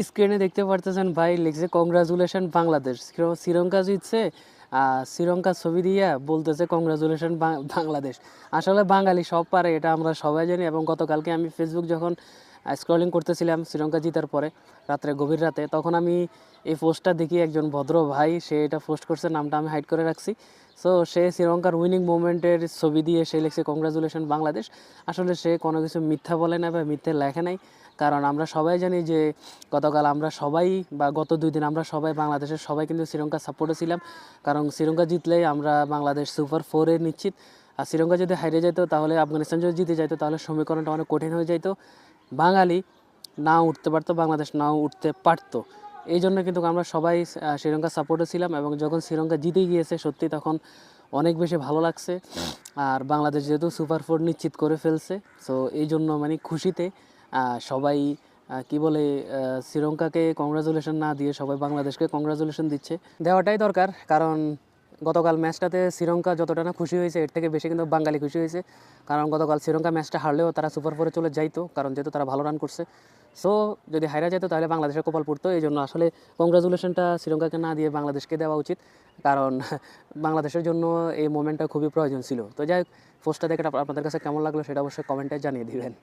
স্ক্রিনে দেখতে পারতেছেন ভাই, লিখছে কংগ্রাচুলেশন বাংলাদেশ। শ্রীলঙ্কা জিতছে, শ্রীলঙ্কার ছবি দিয়া বলতেছে কংগ্রাচুলেশন বাংলাদেশ। আসলে বাঙালি সব পারে, এটা আমরা সবাই জানি। এবং গতকালকে আমি ফেসবুক যখন স্ক্রলিং করতেছিলাম শ্রীলঙ্কা জিতার পরে রাত্রে, গভীর রাতে, তখন আমি এই পোস্টটা দেখি একজন ভদ্র ভাই সে এটা পোস্ট করছে, নামটা আমি হাইড করে রাখছি। সো সে শ্রীলঙ্কার উইনিং মুভমেন্টের ছবি দিয়ে সে লিখছে কংগ্রাচুলেশন বাংলাদেশ। আসলে সে কোনো কিছু মিথ্যা বলে না বা মিথ্যে লেখে নাই, কারণ আমরা সবাই জানি যে গতকাল আমরা সবাই বা গত 2 দিন আমরা সবাই বাংলাদেশের সবাই কিন্তু শ্রীলঙ্কা সাপোর্টে ছিলাম। কারণ শ্রীলঙ্কা জিতলেই আমরা বাংলাদেশ সুপার 4-এ নিশ্চিত। আর শ্রীলঙ্কা যদি হারিয়ে যেত, তাহলে আফগানিস্তান যদি জিতে যেত, তাহলে সমীকরণটা অনেক কঠিন হয়ে যেত। বাঙালি নাও উঠতে পারতো, বাংলাদেশ নাও উঠতে পারতো। এই জন্য কিন্তু আমরা সবাই শ্রীলঙ্কা সাপোর্টে ছিলাম। এবং যখন শ্রীলঙ্কা জিতে গিয়েছে সত্যি, তখন অনেক বেশি ভালো লাগছে। আর বাংলাদেশ যেহেতু সুপার 4 নিশ্চিত করে ফেলছে, সো এই জন্য মানে খুশিতে সবাই কি বলে, শ্রীলঙ্কাকে কংগ্রাচুলেশন না দিয়ে সবাই বাংলাদেশকে কংগ্রাচুলেশন দিচ্ছে। দেওয়াটাই দরকার, কারণ গতকাল ম্যাচটাতে শ্রীলঙ্কা যতটা না খুশি হয়েছে, এর থেকে বেশি কিন্তু বাঙালি খুশি হয়েছে। কারণ গতকাল শ্রীলঙ্কা ম্যাচটা হারলেও তারা সুপার 4-এ চলে যাইতো, কারণ যেহেতু তারা ভালো রান করছে। সো যদি হারা যেত, তাহলে বাংলাদেশের কপাল পড়তো। এই জন্য আসলে কংগ্রাচুলেশনটা শ্রীলঙ্কাকে না দিয়ে বাংলাদেশকে দেওয়া উচিত, কারণ বাংলাদেশের জন্য এই মোমেন্টটা খুবই প্রয়োজন ছিল। তো যাই হোক, পোস্টটা দেখে আপনাদের কাছে কেমন লাগলো সেটা অবশ্যই কমেন্টে জানিয়ে দিবেন।